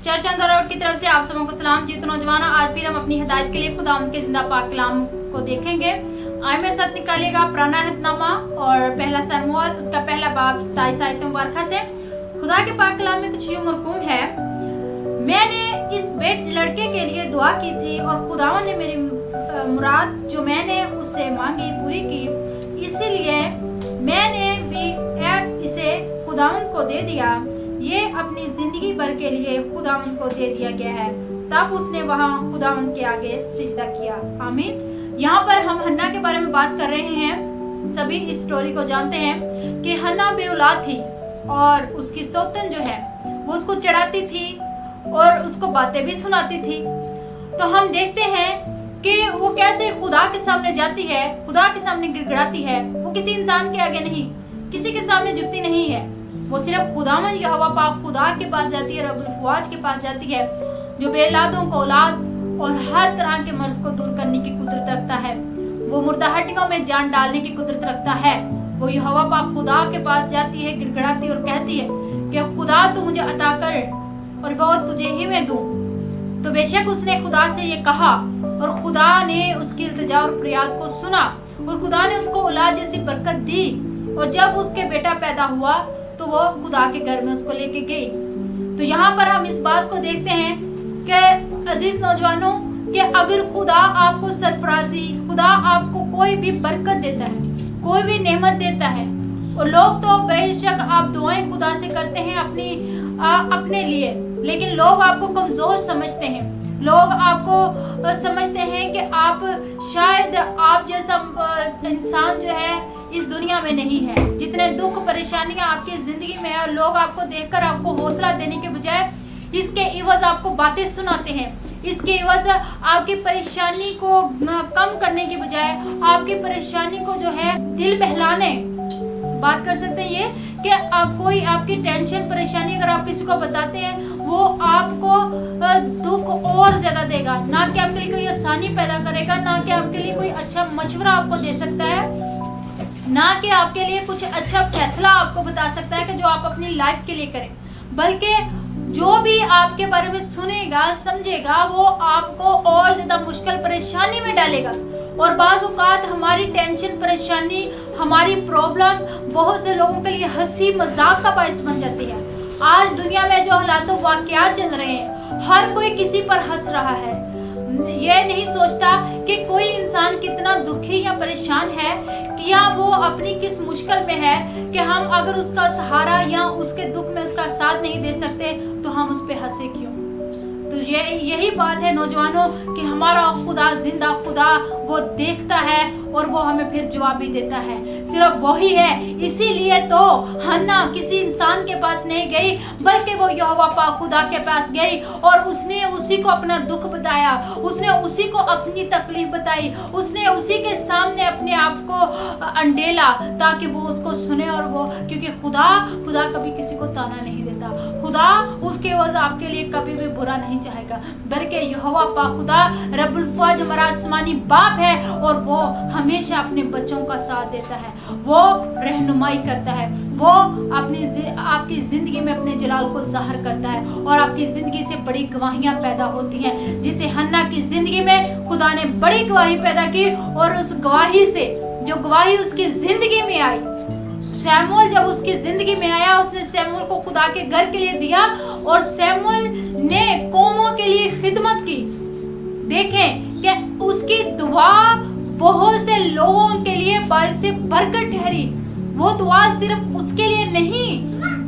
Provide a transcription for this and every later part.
Church on the road की तरफ से आप सबों को सलाम जी। तो नौजवानों, आज फिर हम अपनी हिदायत के लिए खुदा के जिंदा पाक कलाम को देखेंगे। आए मेरे साथ निकालिएगा पुराना हितनामा और पहला शमूएल, उसका पहला बाब 27 आयतों मुबारका से। खुदा के पाक कलाम में कुछ यूं मरकूम है, मैंने इस लड़के के लिए दुआ की थी और खुदावन ने मेरी मुराद जो मैंने उससे मांगी पूरी की, इसीलिए मैंने भी इसे खुदावन को दे दिया। ये अपनी जिंदगी भर के लिए खुदावन को दे दिया गया है। तब उसने वहाँ खुदावन के आगे सिजदा किया। आमीन। यहाँ पर हम हन्ना के बारे में बात कर रहे हैं। सभी इस स्टोरी को जानते हैं कि हन्ना बेऔलाद थी और उसकी सौतन जो है वो उसको चढ़ाती थी और उसको बातें भी सुनाती थी। तो हम देखते हैं कि वो कैसे खुदा के सामने जाती है, खुदा के सामने गिड़गिड़ाती है। वो किसी इंसान के आगे नहीं, किसी के सामने झुकती नहीं है। वो सिर्फ खुदावन यहोवा पाक खुदा के पास जाती है, रब्बुल फवाज के पास जाती है, जो बेऔलादों को औलाद और हर तरह के मर्ज को दूर करने की कुदरत रखता है। वो मुर्दा हड्डियों में जान डालने की कुदरत रखता है। वो यहोवा पाक खुदा के पास जाती है, गिड़गिड़ाती और कहती है कि खुदा तू मुझे अता कर और वो तुझे ही मैं दूं। तो बेशक उसने खुदा से ये कहा और खुदा ने उसकी इल्तिजा और फरियाद को सुना और खुदा ने उसको औलाद जैसी बरकत दी। और जब उसके बेटा पैदा हुआ तो वो खुदा के घर में उसको लेके गई। तो यहाँ पर हम इस बात को देखते हैं कि अजीज नौजवानों, कि अगर खुदा आपको सरफराजी, खुदा आपको कोई भी बरकत देता है, कोई भी नेमत देता है, और लोग तो बेशक आप दुआएं खुदा से करते हैं अपने लिए, लेकिन लोग आपको कमजोर समझते हैं। लोग आपको समझते हैं कि आप शायद आप जैसा इंसान जो है इस दुनिया में नहीं है। जितने दुख परेशानियां आपकी जिंदगी में है, लोग आपको देखकर आपको हौसला देने के बजाय इसके इवज आपको बातें सुनाते हैं। इसके इवज आपकी परेशानी को कम करने के बजाय आपकी परेशानी को जो है दिल बहलाने बात कर सकते हैं ये कि कोई आपकी टेंशन परेशानी अगर आप किसी को बताते हैं, वो आपको दुख और ज्यादा देगा, ना कि आपके लिए कोई आसानी पैदा करेगा, ना कि आपके लिए कोई अच्छा मशवरा आपको दे सकता है, ना कि आपके लिए कुछ अच्छा फैसला आपको बता सकता है कि जो आप अपनी लाइफ के लिए करें। बल्कि जो भी आपके बारे में सुनेगा, समझेगा, वो आपको और ज्यादा मुश्किल परेशानी में डालेगा। और बाज़ औक़ात हमारी टेंशन परेशानी, हमारी प्रॉब्लम बहुत से लोगों के लिए हंसी मजाक का बायस बन जाती है। आज दुनिया में जो हालातों वाक़यात चल रहे हैं, हर कोई किसी पर हंस रहा है। ये नहीं सोचता कि कोई इंसान कितना दुखी या परेशान है, कि या वो अपनी किस मुश्किल में है, कि हम अगर उसका सहारा या उसके दुख में उसका साथ नहीं दे सकते तो हम उस पर हंसे क्यों। तो यही बात है नौजवानों कि हमारा खुदा जिंदा खुदा, वो देखता है और वो हमें फिर जवाब भी देता है। सिर्फ वही है, इसीलिए तो हन्ना किसी इंसान के पास नहीं गई, बल्कि वो यहोवा पाक खुदा के पास गई और उसने उसी को अपना दुख बताया, उसने उसी को अपनी तकलीफ बताई, उसने उसी के सामने अपने आप को अंडेला ताकि वो उसको सुने। और वो क्योंकि खुदा कभी किसी को ताना नहीं देता, खुदा उसके वजह आपके लिए कभी भी बुरा नहीं चाहेगा, बल्कि यहोवा पाक खुदा रब्बुल फवाज हमारा आसमानी बाप है और वो हमेशा अपने बच्चों का साथ देता है, वो रहनुमाई करता है, वो आपकी जिंदगी में अपने जलाल को ज़ाहिर करता है और आपकी जिंदगी से बड़ी गवाहियां पैदा होती हैं। जिसे हन्ना की जिंदगी में खुदा ने बड़ी गवाही पैदा की और उस गवाही से जो गवाही उसकी जिंदगी में आई, शमूएल जब उसकी जिंदगी में आया, उसने शमूएल को खुदा के घर के लिए दिया और शमूएल ने कौमों के लिए खिदमत की। देखें कि उसकी दुआ बहुत से लोगों के लिए बायस बरकत ठहरी। वो दुआ सिर्फ उसके लिए नहीं,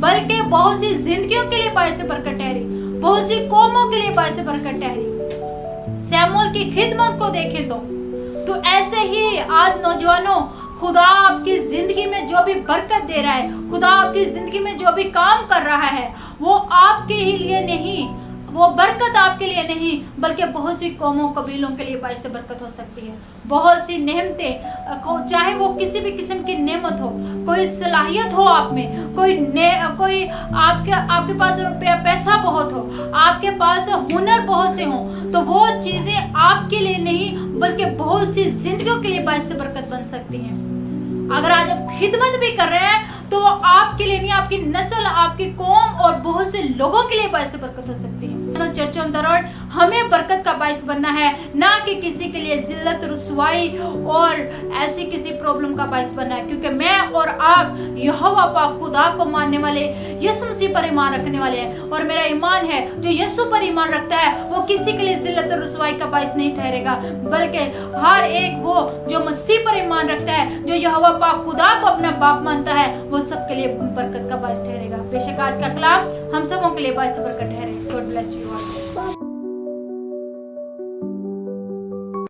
बल्कि बहुत सी जिंदगियों के लिए बायस बरकत ठहरी, बहुत सी कौमों के लिए बायस बरकत ठहरी। शमूएल की खिदमत को देखें तो ऐसे ही आज नौजवानों, खुदा आपकी जिंदगी में जो भी बरकत दे रहा है, खुदा आपकी जिंदगी में जो भी काम कर रहा है, वो आपके ही लिए नहीं, वो बरकत आपके लिए नहीं, बल्कि बहुत सी कौमों कबीलों के लिए बायस बरकत हो सकती है। बहुत सी नेमतें, चाहे वो किसी भी किस्म की नेमत हो, कोई सलाहियत हो आप में, कोई आपके पास रुपया पैसा बहुत हो, आपके पास हुनर बहुत से हो, तो वो चीज़ें आपके लिए नहीं बल्कि बहुत सी जिंदगियों के लिए बायस बरकत बन सकती हैं। अगर आज आप खिदमत भी कर रहे हैं तो आपके लिए नहीं, आपकी नस्ल, आपकी कौम और बहुत से लोगों के लिए बाइस बरकत हो सकती है। चर्च ऑन द रोड हमें बरकत का बाइस बनना है, ना कि किसी के लिए जिल्लत, रुसवाई और ऐसी किसी प्रॉब्लम का बाइस बनना है। क्योंकि मैं और आप यहोवा पाक खुदा को मानने वाले, यीशु मसीह पर ईमान रखने वाले हैं, और मेरा ईमान है जो यीशु पर ईमान रखता है वो किसी के लिए जिल्लत और रुसवाई का बाइस नहीं ठहरेगा, बल्कि हर एक वो जो मसीह पर ईमान रखता है, जो यहोवा पाक खुदा को अपना बाप मानता है, वो सबके लिए बरकत का बाइस ठहरेगा। बेशक आज का कलाम हम सबों के लिए बाइस बरकत ठहरे। God bless you all.